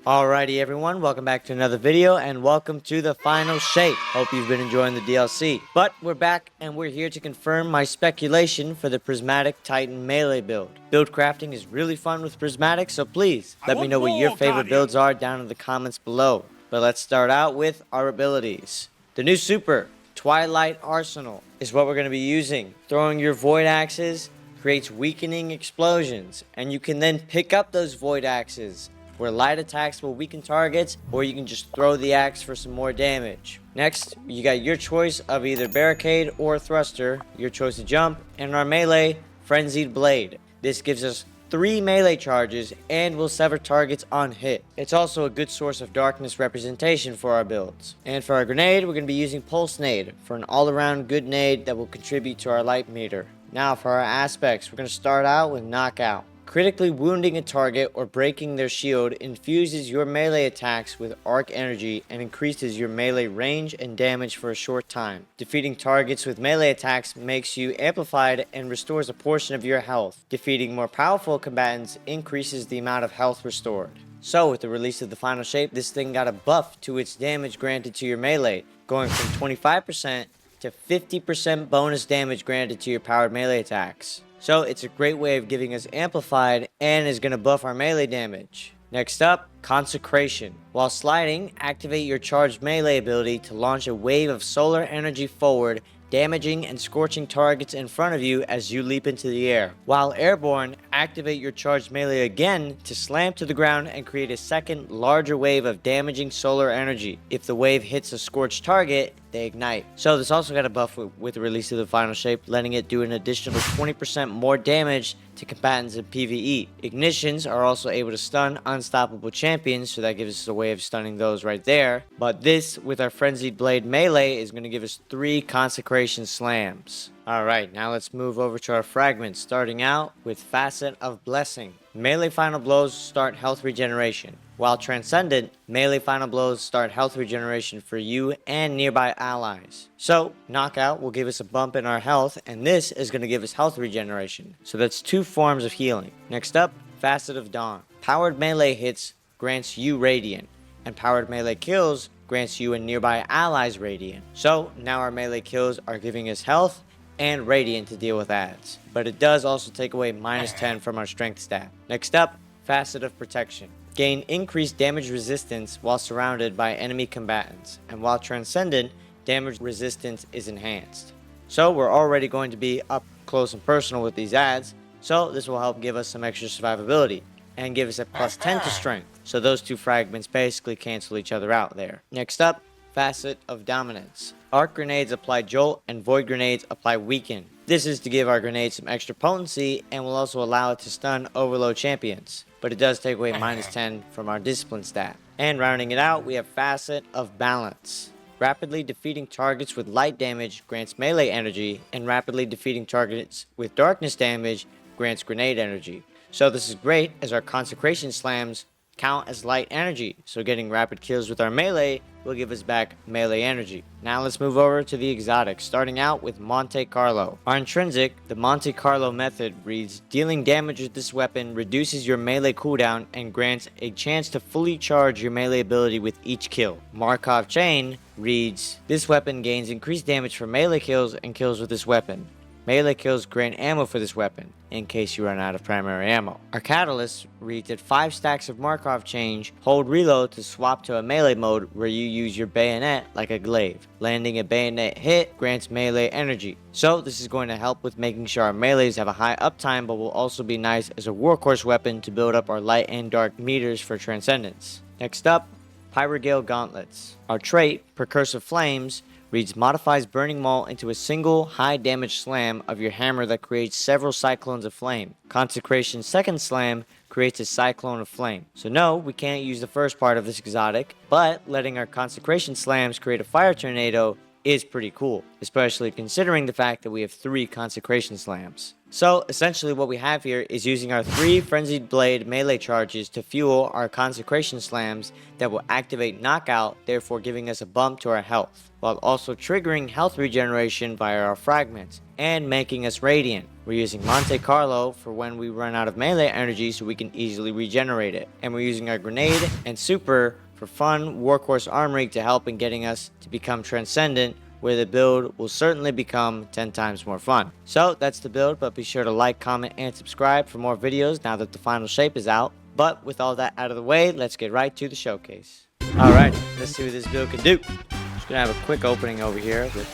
Alrighty everyone, welcome back to another video and welcome to the final shape. Hope you've been enjoying the DLC. But we're back and we're here to confirm my speculation for the Prismatic Titan melee build. Build crafting is really fun with Prismatic, so please let me know what your favorite builds are down in the comments below. But let's start out with our abilities. The new super, Twilight Arsenal, is what we're going to be using. Throwing your void axes creates weakening explosions, and you can then pick up those void axes where light attacks will weaken targets, or you can just throw the axe for some more damage. Next, you got your choice of either barricade or thruster, your choice to jump, and our melee, Frenzied Blade. This gives us 3 melee charges and will sever targets on hit. It's also a good source of darkness representation for our builds. And for our grenade, we're going to be using Pulse Nade for an all-around good nade that will contribute to our light meter. Now for our aspects, we're going to start out with Knockout. Critically wounding a target or breaking their shield infuses your melee attacks with arc energy and increases your melee range and damage for a short time. Defeating targets with melee attacks makes you amplified and restores a portion of your health. Defeating more powerful combatants increases the amount of health restored. So with the release of the final shape, this thing got a buff to its damage granted to your melee, going from 25% to 50% bonus damage granted to your powered melee attacks. So it's a great way of giving us amplified and is going to buff our melee damage. Next up, Consecration. While sliding, activate your charged melee ability to launch a wave of solar energy forward, damaging and scorching targets in front of you as you leap into the air. While airborne, activate your charged melee again to slam to the ground and create a second, larger wave of damaging solar energy. If the wave hits a scorched target, they ignite. So this also got a buff with the release of the final shape, letting it do an additional 20% more damage to combatants in PvE. Ignitions are also able to stun unstoppable champions, so that gives us a way of stunning those right there. But this, with our Frenzied Blade melee, is going to give us 3 Consecration slams. Alright, now let's move over to our fragments, starting out with Facet of Blessing. Melee final blows start health regeneration, while Transcendent, melee final blows start health regeneration for you and nearby allies. So, Knockout will give us a bump in our health, and this is going to give us health regeneration. So that's 2 forms of healing. Next up, Facet of Dawn. Powered melee hits grants you Radiant, and powered melee kills grants you and nearby allies Radiant. So, now our melee kills are giving us health and Radiant to deal with adds. But it does also take away -10 from our strength stat. Next up, Facet of Protection. Gain increased damage resistance while surrounded by enemy combatants, and while Transcendent, damage resistance is enhanced. So we're already going to be up close and personal with these adds, so this will help give us some extra survivability and give us a +10 to strength. So those 2 fragments basically cancel each other out there. Next up, Facet of Dominance. Arc grenades apply Jolt and Void grenades apply Weaken. This is to give our grenades some extra potency and will also allow it to stun overload champions, but it does take away -10 from our discipline stat. And rounding it out, we have Facet of Balance. Rapidly defeating targets with light damage grants melee energy, and rapidly defeating targets with darkness damage grants grenade energy. So this is great as our Consecration slams count as light energy, so getting rapid kills with our melee will give us back melee energy. Now let's move over to the exotics, starting out with Monte Carlo. Our intrinsic, the Monte Carlo method, reads, dealing damage with this weapon reduces your melee cooldown and grants a chance to fully charge your melee ability with each kill. Markov Chain reads, this weapon gains increased damage for melee kills and kills with this weapon. Melee kills grant ammo for this weapon, in case you run out of primary ammo. Our Catalyst reads that 5 stacks of Markov Chain hold reload to swap to a melee mode where you use your bayonet like a glaive. Landing a bayonet hit grants melee energy. So this is going to help with making sure our melees have a high uptime, but will also be nice as a workhorse weapon to build up our light and dark meters for Transcendence. Next up, Pyrogale Gauntlets. Our trait, Percussive Flames, reads modifies Burning Maul into a single high damage slam of your hammer that creates several cyclones of flame. Consecration second slam creates a cyclone of flame. So no, we can't use the first part of this exotic, but letting our Consecration slams create a fire tornado is pretty cool, especially considering the fact that we have 3 Consecration slams. So essentially what we have here is using our 3 Frenzied Blade melee charges to fuel our Consecration slams that will activate Knockout, therefore giving us a bump to our health, while also triggering health regeneration via our fragments and making us Radiant. We're using Monte Carlo for when we run out of melee energy so we can easily regenerate it. And we're using our grenade and super for fun Warcourse Armory to help in getting us to become transcendent, where the build will certainly become 10 times more fun. So that's the build, but be sure to like, comment, and subscribe for more videos now that the final shape is out. But with all that out of the way, let's get right to the showcase. Alright, let's see what this build can do. Just gonna have a quick opening over here with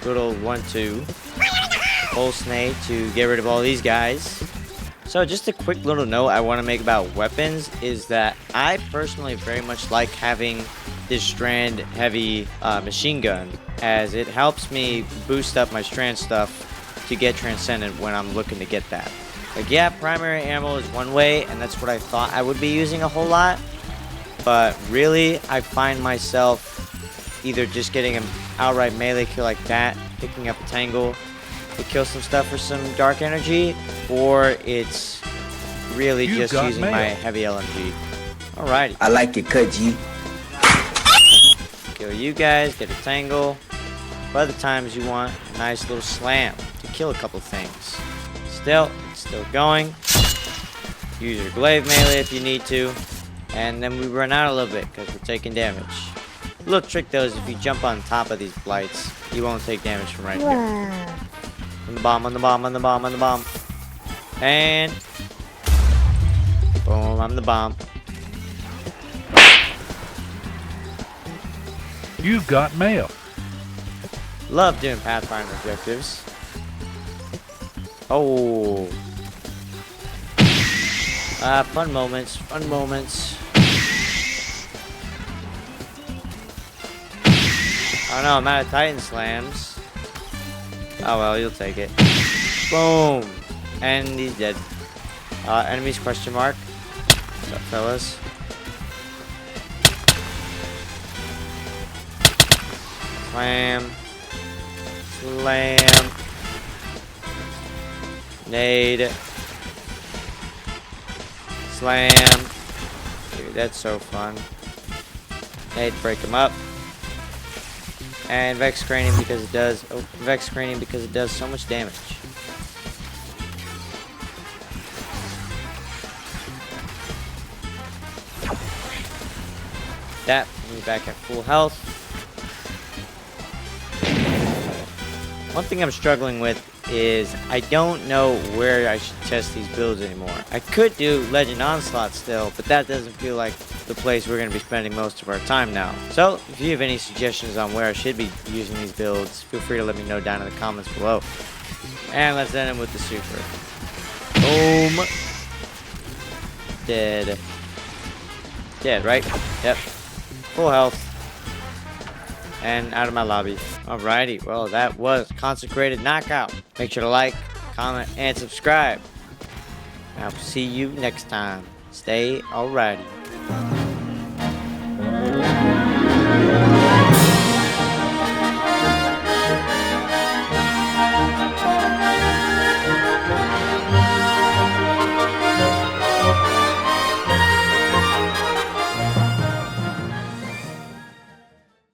good old 1-2 full snake to get rid of all these guys. So just a quick little note I want to make about weapons is that I personally very much like having this strand heavy machine gun, as it helps me boost up my strand stuff to get transcendent when I'm looking to get that. Like, yeah, primary ammo is one way, and that's what I thought I would be using a whole lot, but really I find myself either just getting an outright melee kill like that, picking up a tangle to kill some stuff for some dark energy, or it's really just using my heavy LMG. Alrighty. I like it, cut G. Kill you guys, get a tangle. But other times you want a nice little slam to kill a couple things. Still, it's still going. Use your glaive melee if you need to. And then we run out a little bit because we're taking damage. The little trick though is if you jump on top of these blights, you won't take damage from right here. On the bomb, on the bomb, on the bomb, on the bomb. And boom, I'm the bomb. You've got mail. Love doing Pathfinder objectives. Oh. Fun moments, fun moments. Oh no, I'm out of Titan slams. Oh well, you'll take it. Boom! And he's dead. Enemies question mark. What's up, fellas? Slam. Slam. Nade. Slam. Dude, that's so fun. Nade, break him up. And Vex Cranium because it does. Oh, Vex Cranium because it does so much damage. That put me back at full health. One thing I'm struggling with is I don't know where I should test these builds anymore. I could do Legend Onslaught still, but that doesn't feel like the place we're going to be spending most of our time now. So, if you have any suggestions on where I should be using these builds, feel free to let me know down in the comments below. And let's end it with the super. Boom. Dead. Dead, right? Yep. Full health. And out of my lobby. Alrighty, well that was Consecrated Knockout. Make sure to like, comment, and subscribe. I'll see you next time. Stay alrighty.